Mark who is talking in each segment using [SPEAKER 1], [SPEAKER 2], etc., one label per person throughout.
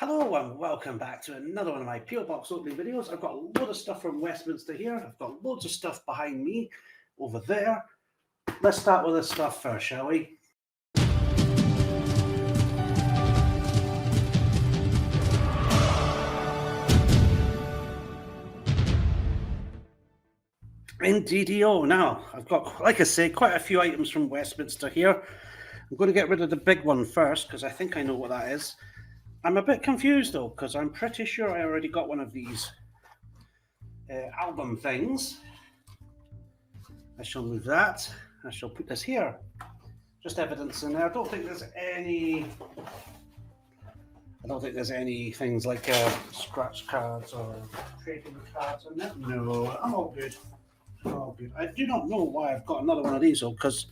[SPEAKER 1] Hello and welcome back to another one of my PO Box opening videos. I've got a load of stuff from Westminster here. I've got loads of stuff behind me over there. Let's start with this stuff first, shall we? Indeedio. Now, I've got, like I say, quite a few items from Westminster here. I'm going to get rid of the big one first because I think I know what that is. I'm a bit confused though because I'm pretty sure I already got one of these album things. I shall move that. I shall put this here. Just evidence in there. I don't think there's any things like scratch cards or trading cards in there. No, I'm all good. Oh, good. I do not know why I've got another one of these though, because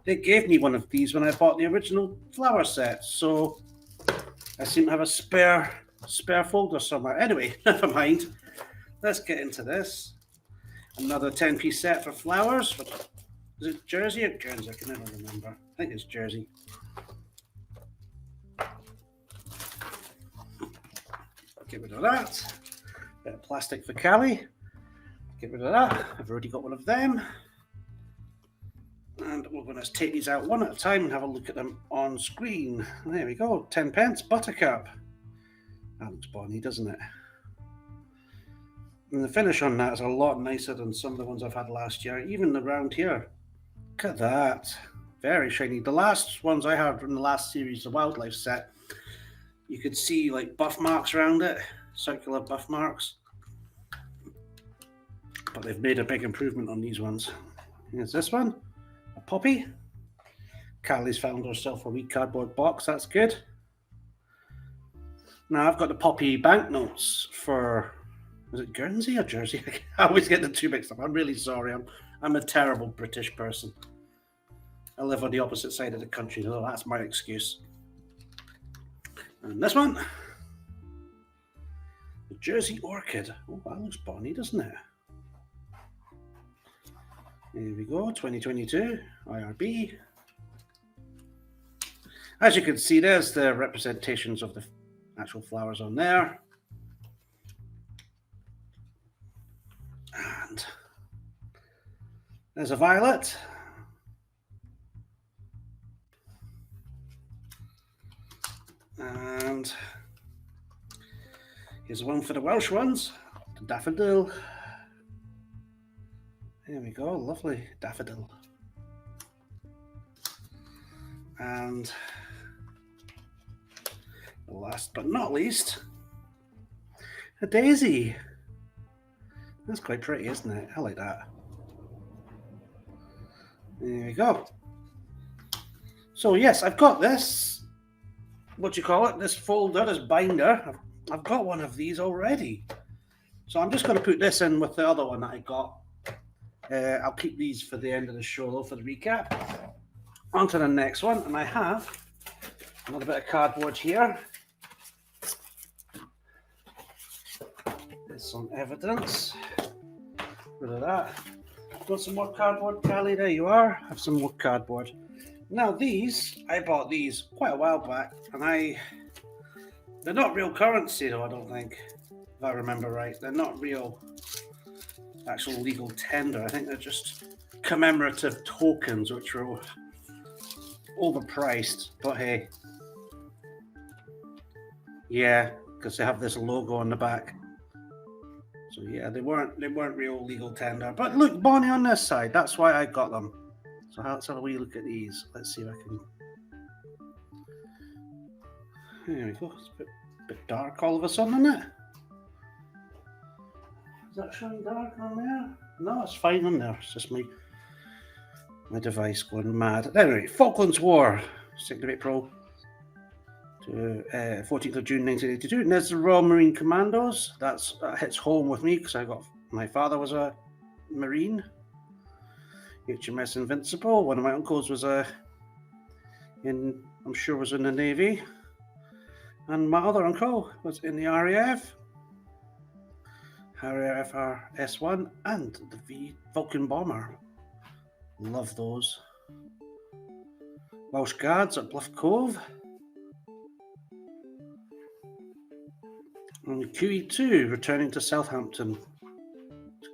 [SPEAKER 1] they gave me one of these when I bought the original flower set. So I seem to have a spare folder somewhere. Anyway, never mind. Let's get into this. Another 10-piece set for flowers. Is it Jersey or Guernsey? I can never remember. I think it's Jersey. Get rid of that. Bit of plastic for Cali. Get rid of that. I've already got one of them. And we're going to take these out one at a time and have a look at them on screen. There we go. 10 pence Buttercup. That looks bonny, doesn't it? And the finish on that is a lot nicer than some of the ones I've had last year, even around here. Look at that. Very shiny. The last ones I had from the last series, the wildlife set, you could see like buff marks around it, circular buff marks. But they've made a big improvement on these ones. Here's this one, a poppy. Carly's found herself a wee cardboard box, that's good. Now I've got the poppy banknotes for, is it Guernsey or Jersey? I always get the two mixed up. I'm really sorry. I'm a terrible British person. I live on the opposite side of the country, so that's my excuse. And this one, the Jersey Orchid. Oh, that looks bonny, doesn't it? Here we go, 2022, IRB. As you can see, there's the representations of the actual flowers on there. And there's a violet. And here's one for the Welsh ones, the daffodil. There we go, lovely daffodil. And last but not least, a daisy. That's quite pretty, isn't it? I like that. There we go. So yes, I've got this, what do you call it? This folder, this binder. I've got one of these already. So I'm just going to put this in with the other one that I got. I'll keep these for the end of the show though, for the recap. On to the next one, and I have another bit of cardboard here. There's some evidence. Rid of that. Got some more cardboard, Callie. There you are. Have some more cardboard. Now these, I bought these quite a while back, and they're not real currency though, I don't think, if I remember right. They're not real actual legal tender. I think they're just commemorative tokens, which are overpriced. But hey, yeah, because they have this logo on the back. So yeah, they weren't real legal tender. But look, bonny on this side. That's why I got them. So let's have a wee look at these. Let's see if I can. There we go. It's a bit dark all of a sudden, isn't it? Is that showing dark on there? No, it's fine on there. It's just my device going mad. Anyway, Falklands War, 2nd of April to 14th of June 1982. And there's the Royal Marine Commandos. That hits home with me because my father was a Marine. HMS Invincible. One of my uncles was I'm sure was in the Navy. And my other uncle was in the RAF. RAF S1 and the V Vulcan bomber. Love those. Welsh Guards at Bluff Cove. And QE2 returning to Southampton.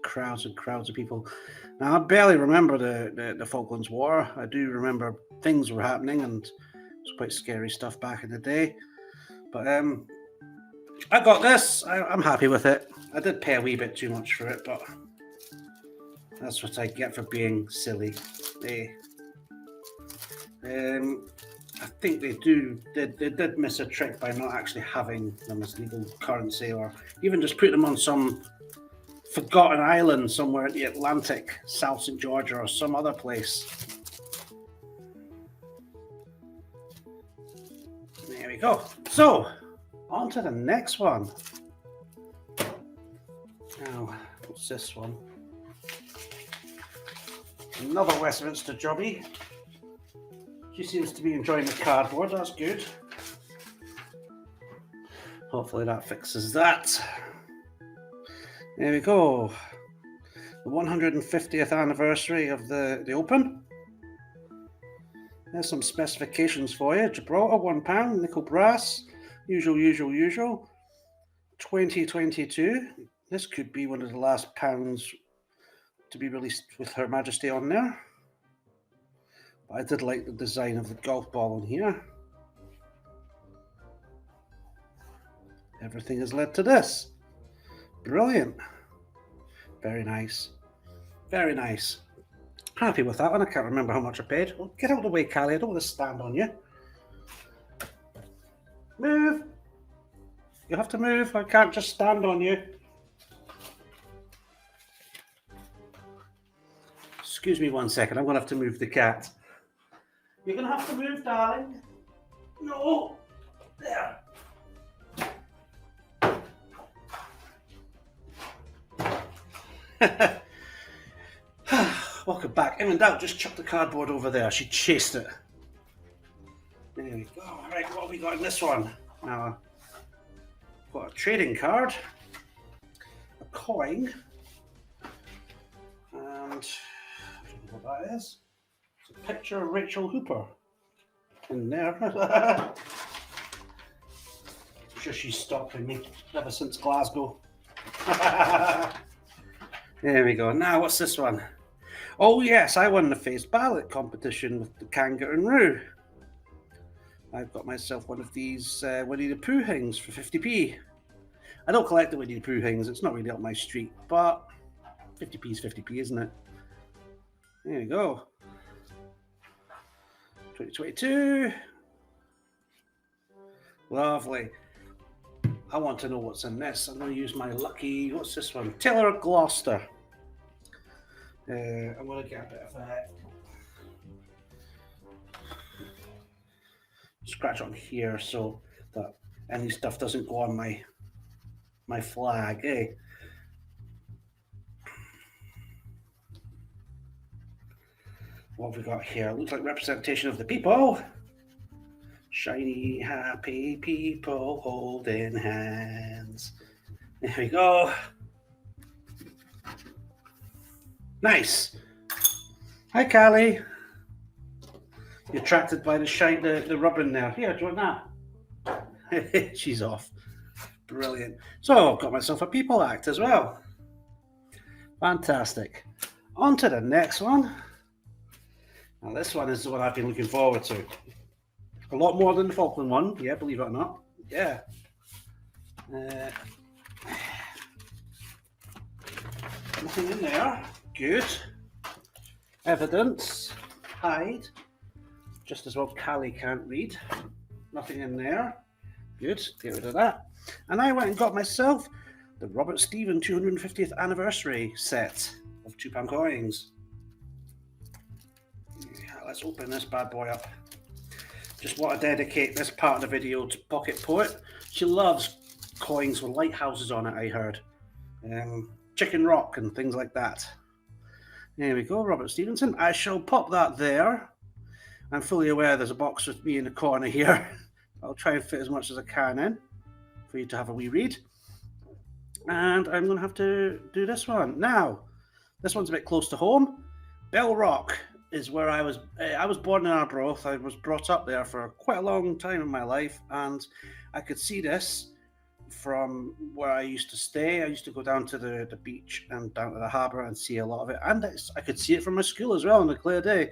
[SPEAKER 1] Crowds and crowds of people. Now, I barely remember the Falklands War. I do remember things were happening, and it was quite scary stuff back in the day. But I got this. I'm happy with it. I did pay a wee bit too much for it, but that's what I get for being silly. I think they did miss a trick by not actually having them as legal currency, or even just put them on some forgotten island somewhere in the Atlantic, South St. Georgia or some other place. There we go. So, on to the next one. Now, what's this one? Another Westminster jobby. She seems to be enjoying the cardboard, that's good. Hopefully that fixes that. There we go. The 150th anniversary of the Open. There's some specifications for you. Gibraltar, £1, nickel brass, usual. 2022. This could be one of the last pounds to be released with Her Majesty on there. But I did like the design of the golf ball in here. Everything has led to this. Brilliant. Very nice. Very nice. Happy with that one. I can't remember how much I paid. Well, get out of the way, Callie. I don't want to stand on you. Move. You have to move. I can't just stand on you. Excuse me 1 second. I'm going to have to move the cat. You're going to have to move, darling. No. There. Welcome back. In and out, just chuck the cardboard over there. She chased it. There we go. All right, what have we got in this one? Now, got a trading card, a coin, and I don't know what that is. It's a picture of Rachel Hooper in there. I'm sure she's stalking me ever since Glasgow. There we go. Now, what's this one? Oh, yes, I won the face ballot competition with the kangaroo. I've got myself one of these Winnie the Pooh things for 50p. I don't collect the Winnie the Pooh things. It's not really up my street, but 50p is 50p, isn't it? There we go. 2022. Lovely. I want to know what's in this. I'm going to use my lucky, what's this one? Taylor of Gloucester. I'm going to get a bit of a scratch on here so that any stuff doesn't go on my flag, eh? What have we got here? Looks like representation of the people. Shiny, happy people holding hands. There we go. Nice. Hi, Callie. You're attracted by the shine, the rubber in there. Here, do you want that? She's off. Brilliant. So I've got myself a people act as well. Fantastic. On to the next one. Now this one is the one I've been looking forward to. A lot more than the Falkland one. Yeah, believe it or not. Yeah. Nothing in there. Good. Evidence. Hide. Just as well Callie can't read. Nothing in there. Good. Get rid of that. And I went and got myself the Robert Stephen 250th anniversary set of £2 coins. Yeah, let's open this bad boy up. Just want to dedicate this part of the video to Pocket Poet. She loves coins with lighthouses on it, I heard. Chicken Rock and things like that. There we go, Robert Stevenson. I shall pop that there. I'm fully aware there's a box with me in the corner here. I'll try and fit as much as I can in for you to have a wee read. And I'm going to have to do this one. Now, this one's a bit close to home. Bell Rock is where I was born in Arbroath. I was brought up there for quite a long time in my life, and I could see this from where I used to stay. I used to go down to the beach and down to the harbour and see a lot of it. And I could see it from my school as well on a clear day.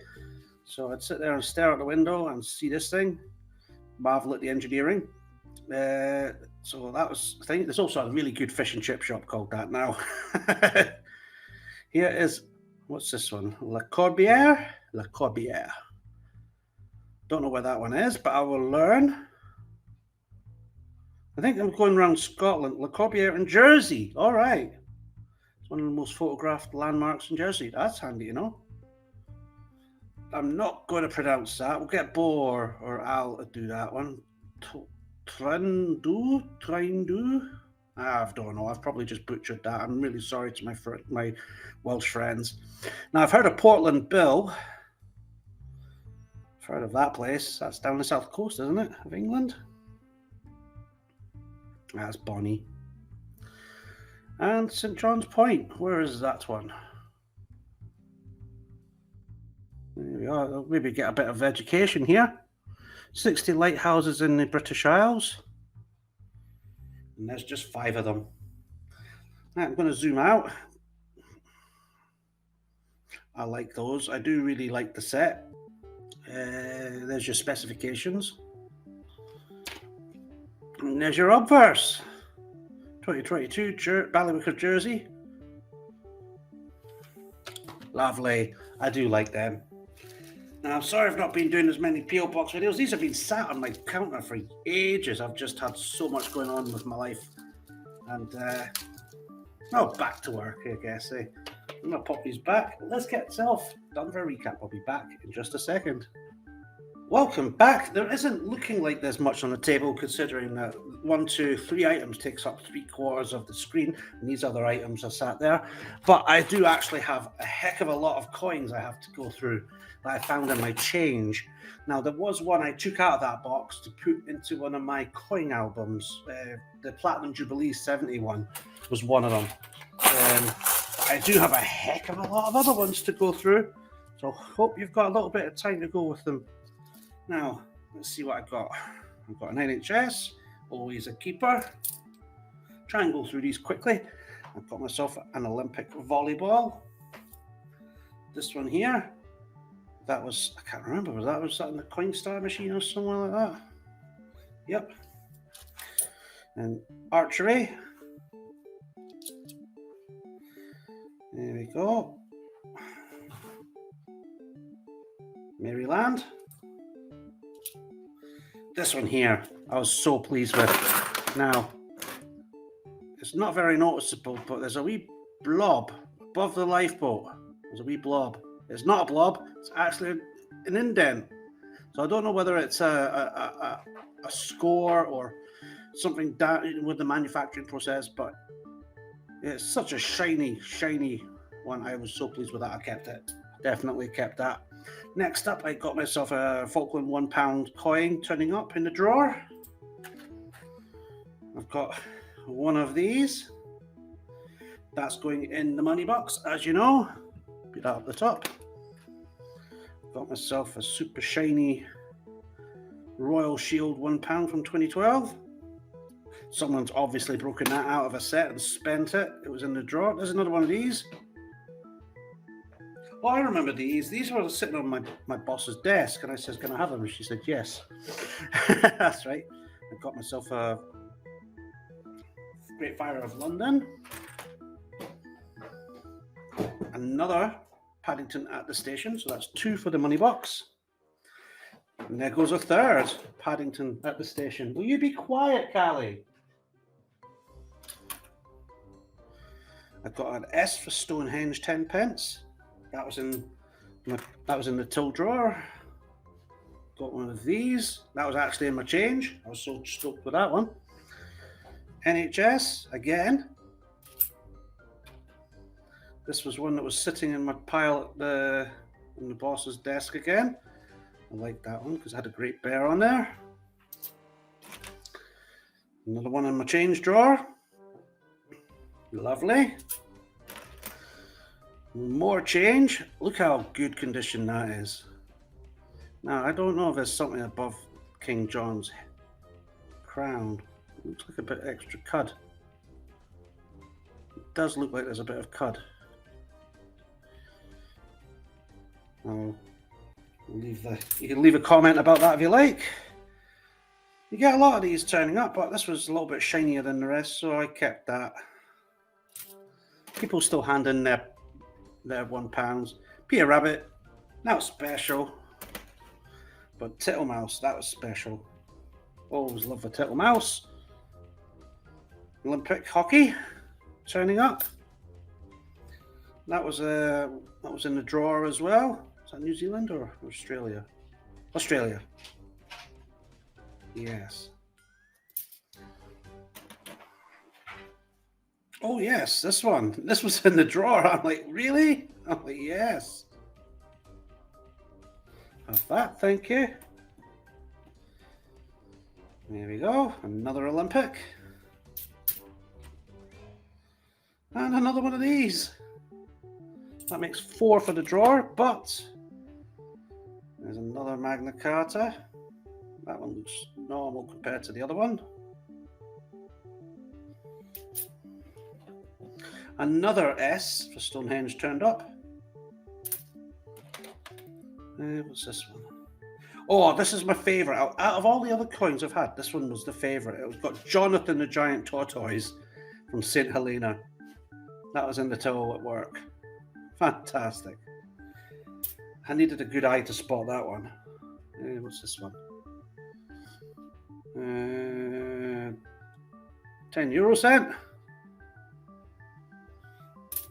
[SPEAKER 1] So I'd sit there and stare out the window and see this thing, marvel at the engineering. So that was the thing. There's also a really good fish and chip shop called that now. Here is, what's this one? La Corbière? La Corbière. Don't know where that one is, but I will learn. I think I'm going around Scotland. La Corbière in Jersey. All right. It's one of the most photographed landmarks in Jersey. That's handy, you know. I'm not going to pronounce that. We'll get Bo or Al to do that one. Trendu? I don't know. I've probably just butchered that. I'm really sorry to my Welsh friends. Now, I've heard of Portland Bill. I've heard of that place. That's down the south coast, isn't it, of England? That's Bonnie. And St John's Point. Where is that one? There we are. I'll maybe get a bit of education here. 60 lighthouses in the British Isles. And there's just 5 of them. Now, I'm going to zoom out. I like those. I do really like the set. There's your specifications. And there's your obverse. 2022 Ballywick of Jersey. Lovely. I do like them. Now, I'm sorry I've not been doing as many P.O. Box videos. These have been sat on my counter for ages. I've just had so much going on with my life. And, back to work, I guess. I'm going to pop these back. Let's get self done for a recap. I'll be back in just a second. Welcome back. There isn't looking like there's much on the table, considering that 1, 2, 3 items takes up 3/4 of the screen, and these other items are sat there. But I do actually have a heck of a lot of coins I have to go through that I found in my change. Now, there was one I took out of that box to put into one of my coin albums. The Platinum Jubilee 71 was one of them. I do have a heck of a lot of other ones to go through, so hope you've got a little bit of time to go with them. Now, let's see what I've got. I've got an NHS, always a keeper. Try and go through these quickly. I've got myself an Olympic volleyball. This one here, that was, I can't remember, was that in the Coinstar machine or somewhere like that? Yep. And archery. There we go. Maryland. This one here, I was so pleased with. Now, it's not very noticeable, but there's a wee blob above the lifeboat. There's a wee blob. It's not a blob, it's actually an indent. So I don't know whether it's a score or something down with the manufacturing process, but it's such a shiny one. I was so pleased with that. I kept it. Definitely kept that. Next up, I got myself a Falkland £1 coin turning up in the drawer. I've got one of these. That's going in the money box, as you know. Put that up the top. Got myself a super shiny Royal Shield £1 from 2012. Someone's obviously broken that out of a set and spent it. It was in the drawer. There's another one of these. Oh, I remember these. These were sitting on my boss's desk, and I said, "Can I have them?" And she said, "Yes." That's right. I got myself a Great Fire of London. Another Paddington at the Station. So that's 2 for the money box. And there goes a third Paddington at the Station. Will you be quiet, Callie? I've got an S for Stonehenge 10p. That was in the till drawer. Got one of these. That was actually in my change. I was so stoked with that one. NHS again. This was one that was sitting in my pile on the boss's desk again. I like that one because it had a great bear on there. Another one in my change drawer. Lovely. More change. Look how good condition that is. Now, I don't know if there's something above King John's crown. Looks like a bit extra cud. It does look like there's a bit of cud. You can leave a comment about that if you like. You get a lot of these turning up, but this was a little bit shinier than the rest, so I kept that. People still hand in their £1. Peter Rabbit, that was special. But Tittle-Mouse, that was special. Always love the Tittle-Mouse. Olympic hockey, turning up. That was in the drawer as well. Is that New Zealand or Australia? Australia. Yes. Oh yes, this one. This was in the drawer. I'm like, really? I'm like, yes. Have that, thank you. There we go. Another Olympic. And another one of these. That makes 4 for the drawer, but there's another Magna Carta. That one looks normal compared to the other one. Another S for Stonehenge turned up. What's this one? Oh, this is my favourite. Out of all the other coins I've had, this one was the favourite. It was got Jonathan the Giant Tortoise from St. Helena. That was in the till at work. Fantastic. I needed a good eye to spot that one. What's this one? 10 cent.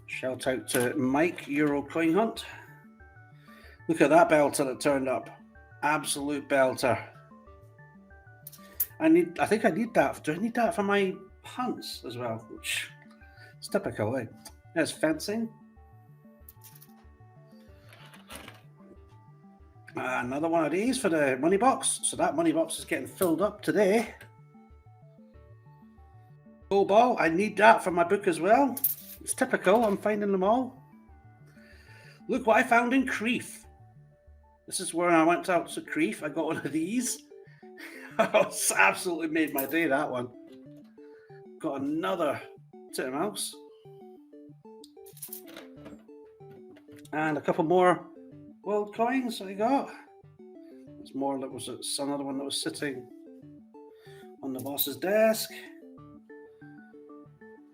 [SPEAKER 1] Shout out to Mike, Euro Coin Hunt. Look at that belter that turned up. Absolute belter. I think I need that. Do I need that for my hunts as well? Which is typical, eh? There's fencing. Another one of these for the money box. So that money box is getting filled up today. Gold ball. I need that for my book as well. It's typical. I'm finding them all. Look what I found in Crieff. This is where I went out to Crieff. I got one of these. It's absolutely made my day, that one. Got another Tittle-Mouse. And a couple more world coins I got. There's more that was another one that was sitting on the boss's desk.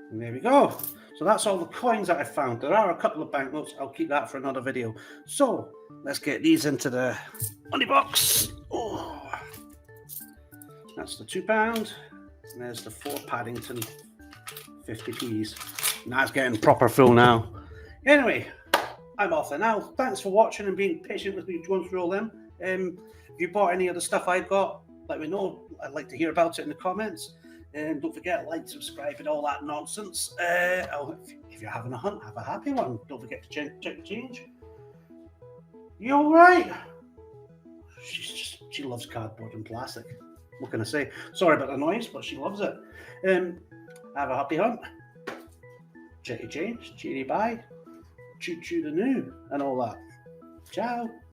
[SPEAKER 1] And there we go. So that's all the coins that I found. There are a couple of banknotes. I'll keep that for another video. So let's get these into the money box. Oh, that's the £2. And there's the 4 Paddington 50p's. Now it's getting proper full now. Anyway, I'm off there now. Thanks for watching and being patient with me going through all them. If you bought any of the stuff I've got, let me know. I'd like to hear about it in the comments. And don't forget, like, subscribe, and all that nonsense. If you're having a hunt, have a happy one. Don't forget to check the change. You all right? She loves cardboard and plastic. What can I say? Sorry about the noise, but she loves it. Have a happy hunt. Check your change. Cheery bye. Choo choo the new and all that. Ciao.